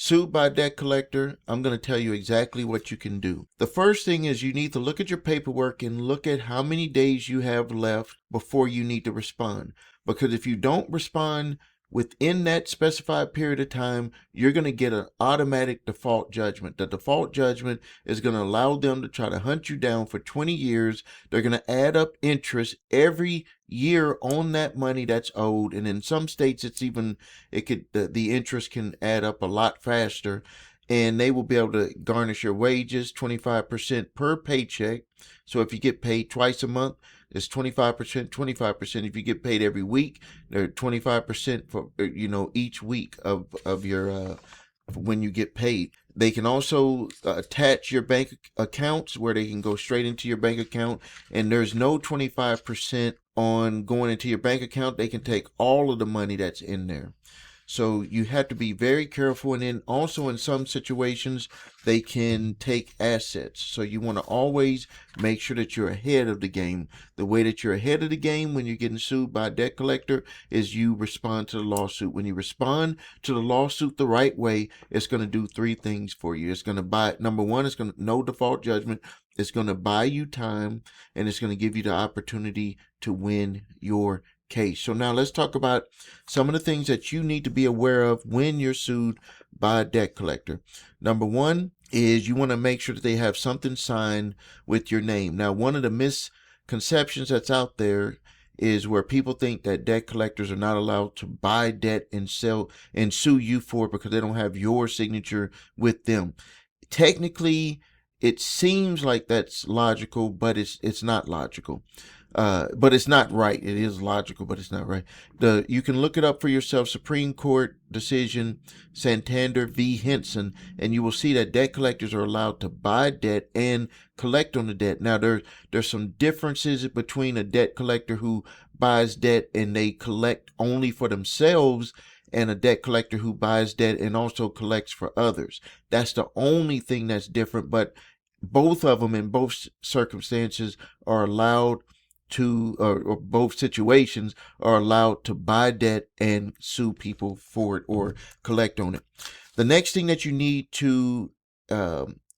sued by a debt collector, I'm going to tell you exactly what you can do. The first thing is you need to look at your paperwork and look at how many days you have left before you need to respond. Because if you don't respond within that specified period of time, you're going to get an automatic default judgment. The default judgment is going to allow them to try to hunt you down for 20 years. They're going to add up interest every year on that money that's owed. And in some states, the interest can add up a lot faster. And they will be able to garnish your wages 25% per paycheck. So if you get paid twice a month, it's 25%, 25%. If you get paid every week, they're 25% for, each week of your, when you get paid. They can also attach your bank accounts where they can go straight into your bank account, and there's no 25% on going into your bank account. They can take all of the money that's in there. So you have to be very careful. And then also in some situations, they can take assets. So you want to always make sure that you're ahead of the game. The way that you're ahead of the game when you're getting sued by a debt collector is you respond to the lawsuit. When you respond to the lawsuit the right way, it's going to do three things for you. It's going to buy, number one, it's going to no default judgment. It's going to buy you time, and it's going to give you the opportunity to win your case. So now let's talk about some of the things that you need to be aware of when you're sued by a debt collector. Number one is you want to make sure that they have something signed with your name. Now, one of the misconceptions that's out there is where people think that debt collectors are not allowed to buy debt and sell and sue you for it because they don't have your signature with them. Technically, it seems like that's logical, but it's not logical. But it's not right. It is logical, but it's not right. You can look it up for yourself. Supreme Court decision, Santander v. Henson, and you will see that debt collectors are allowed to buy debt and collect on the debt. Now, there's some differences between a debt collector who buys debt and they collect only for themselves and a debt collector who buys debt and also collects for others. That's the only thing that's different, but both of them in both circumstances are allowed to, or both situations are allowed to buy debt and sue people for it or collect on it. The next thing that you need to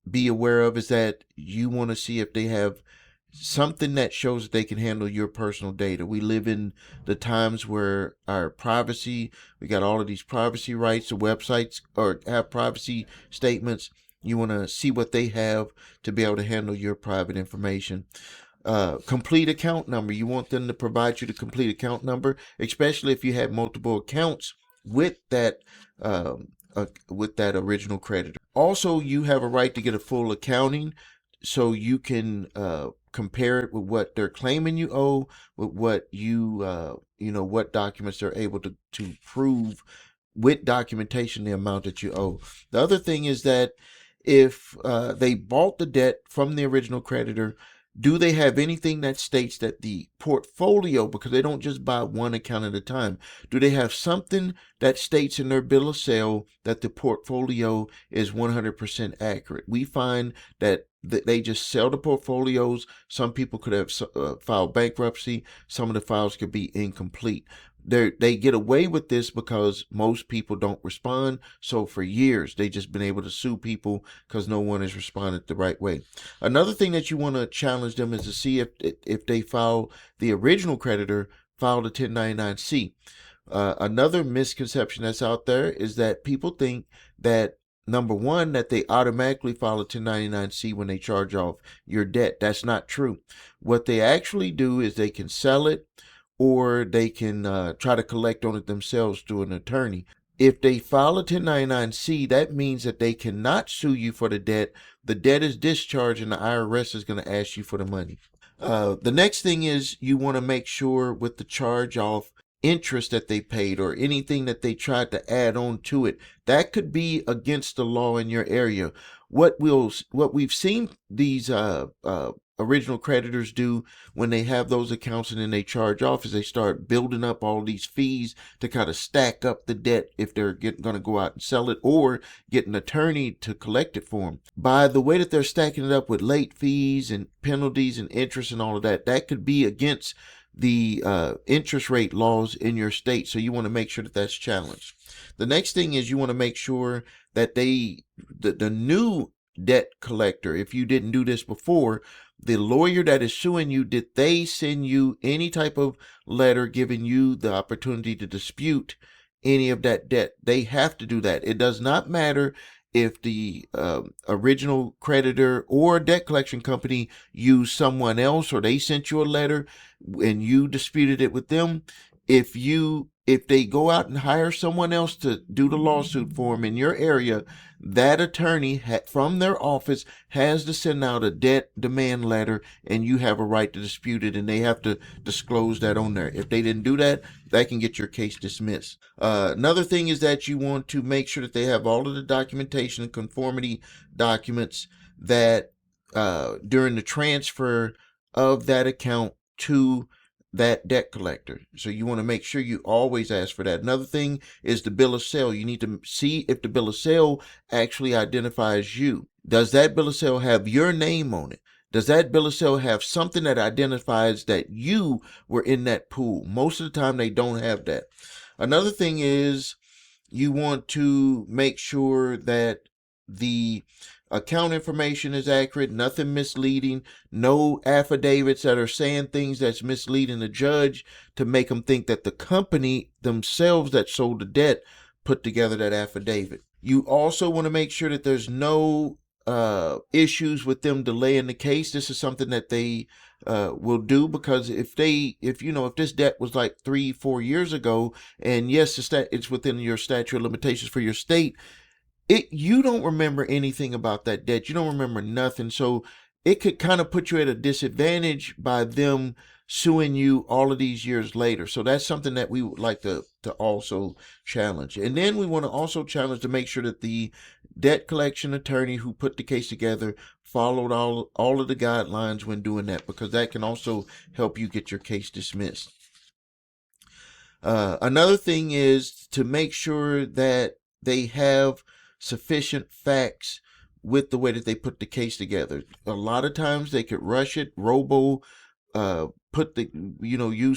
be aware of is that you want to see if they have something that shows that they can handle your personal data. We live in the times where we got all of these privacy rights. The websites or have privacy statements. You want to see what they have to be able to handle your private information. Complete account number. You want them to provide you the complete account number, especially if you have multiple accounts with that original creditor. Also, you have a right to get a full accounting, so you can compare it with what they're claiming you owe, with what what documents they're able to prove with documentation the amount that you owe. The other thing is that if they bought the debt from the original creditor, do they have anything that states that the portfolio, because they don't just buy one account at a time, do they have something that states in their bill of sale that the portfolio is 100% accurate? We find that they just sell the portfolios. Some people could have filed bankruptcy. Some of the files could be incomplete. They get away with this because most people don't respond. So for years, they just been able to sue people because no one has responded the right way. Another thing that you want to challenge them is to see if the original creditor filed a 1099-C. Another misconception that's out there is that people think that, number one, that they automatically file a 1099-C when they charge off your debt. That's not true. What they actually do is they can sell it, or they can try to collect on it themselves through an attorney. If they file a 1099-C, that means that they cannot sue you for the debt. The debt is discharged and the IRS is going to ask you for the money. The next thing is you want to make sure with the charge off interest that they paid or anything that they tried to add on to it, that could be against the law in your area. What we've seen these original creditors do when they have those accounts and then they charge off is they start building up all these fees to kind of stack up the debt if they're going to go out and sell it or get an attorney to collect it for them. By the way that they're stacking it up with late fees and penalties and interest and all of that, that could be against the interest rate laws in your state. So you want to make sure that that's challenged. The next thing is you want to make sure that the new debt collector, if you didn't do this before, the lawyer that is suing you, did they send you any type of letter giving you the opportunity to dispute any of that debt? They have to do that. It does not matter if the original creditor or debt collection company used someone else, or they sent you a letter and you disputed it with them. If they go out and hire someone else to do the lawsuit for them in your area, that attorney from their office has to send out a debt demand letter, and you have a right to dispute it, and they have to disclose that on there. If they didn't do that, that can get your case dismissed. Another thing is that you want to make sure that they have all of the documentation and conformity documents that during the transfer of that account to that debt collector. So you want to make sure you always ask for that. Another thing is the bill of sale. You need to see if the bill of sale actually identifies you. Does that bill of sale have your name on it? Does that bill of sale have something that identifies that you were in that pool? Most of the time they don't have that. Another thing is you want to make sure that the account information is accurate, nothing misleading, no affidavits that are saying things that's misleading the judge to make them think that the company themselves that sold the debt put together that affidavit. You also want to make sure that there's no issues with them delaying the case. This is something that they will do, because if this debt was like 3-4 years ago, and yes, it's within your statute of limitations for your state, you don't remember anything about that debt. You don't remember nothing. So it could kind of put you at a disadvantage by them suing you all of these years later. So that's something that we would like to also challenge. And then we want to also challenge to make sure that the debt collection attorney who put the case together followed all of the guidelines when doing that, because that can also help you get your case dismissed. Another thing is to make sure that they have sufficient facts with the way that they put the case together. A lot of times they could rush it, use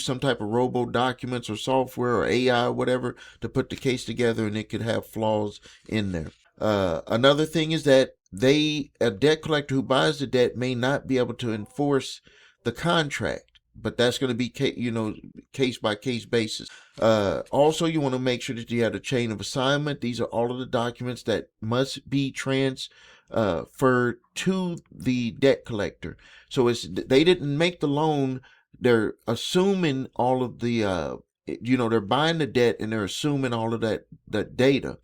some type of robo documents or software or AI or whatever to put the case together, and it could have flaws in there. Another thing is that a debt collector who buys the debt may not be able to enforce the contract, but that's going to be case by case basis. Also, you want to make sure that you have a chain of assignment. These are all of the documents that must be transferred to the debt collector. So they didn't make the loan. They're assuming all of the they're buying the debt, and they're assuming all of that data.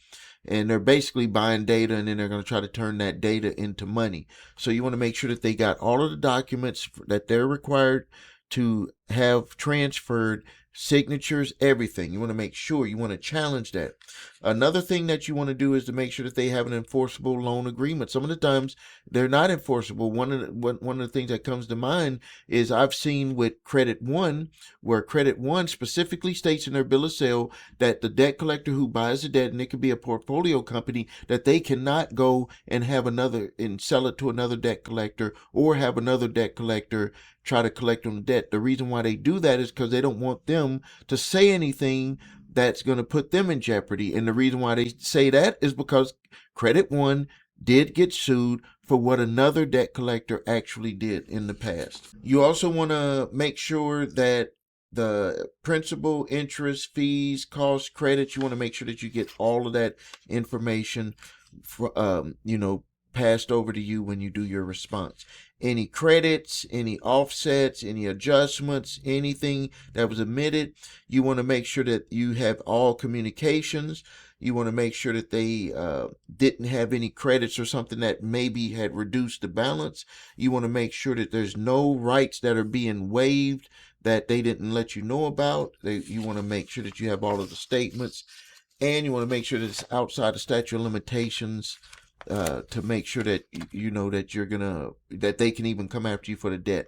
And they're basically buying data, and then they're going to try to turn that data into money. So you want to make sure that they got all of the documents that they're required to have transferred, signatures, everything. You want to make sure, you want to challenge that. Another thing that you want to do is to make sure that they have an enforceable loan agreement. Some of the times they're not enforceable. One of the things that comes to mind is I've seen with Credit One, where Credit One specifically states in their bill of sale that the debt collector who buys the debt, and it could be a portfolio company, that they cannot go and sell it to another debt collector, or have another debt collector try to collect on the debt. The reason why they do that is because they don't want them to say anything that's going to put them in jeopardy. And the reason why they say that is because Credit One did get sued for what another debt collector actually did in the past. You also want to make sure that the principal, interest, fees, costs, credits, you want to make sure that you get all of that information passed over to you when you do your response. Any credits, any offsets, any adjustments, anything that was omitted, you want to make sure that you have all communications. You want to make sure that they didn't have any credits or something that maybe had reduced the balance. You want to make sure that there's no rights that are being waived that they didn't let you know about. You want to make sure that you have all of the statements, and you want to make sure that it's outside the statute of limitations, to make sure that that they can even come after you for the debt.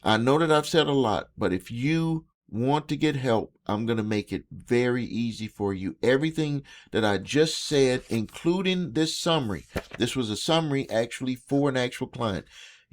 I know that I've said a lot, but if you want to get help, I'm going to make it very easy for you. Everything that I just said, including this summary, this was a summary actually for an actual client.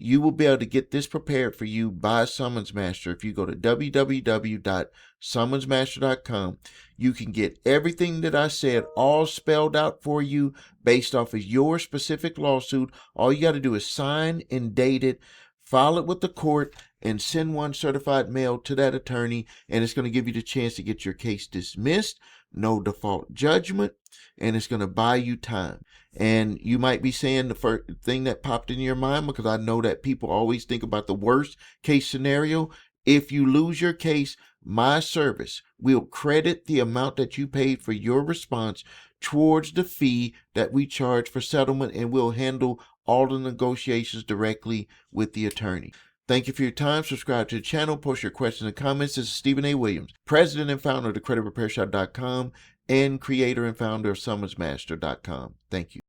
You will be able to get this prepared for you by Summons Master. If you go to www.summonsmaster.com, you can get everything that I said all spelled out for you based off of your specific lawsuit. All you got to do is sign and date it, file it with the court, and send one certified mail to that attorney, and it's going to give you the chance to get your case dismissed, no default judgment, and it's going to buy you time. And you might be saying the first thing that popped in your mind, because I know that people always think about the worst case scenario. If you lose your case, my service will credit the amount that you paid for your response towards the fee that we charge for settlement, and we'll handle all the negotiations directly with the attorney. Thank you for your time. Subscribe to the channel. Post your questions and comments. This is Stephen A. Williams, president and founder of thecreditrepairshop.com and creator and founder of summonsmaster.com. Thank you.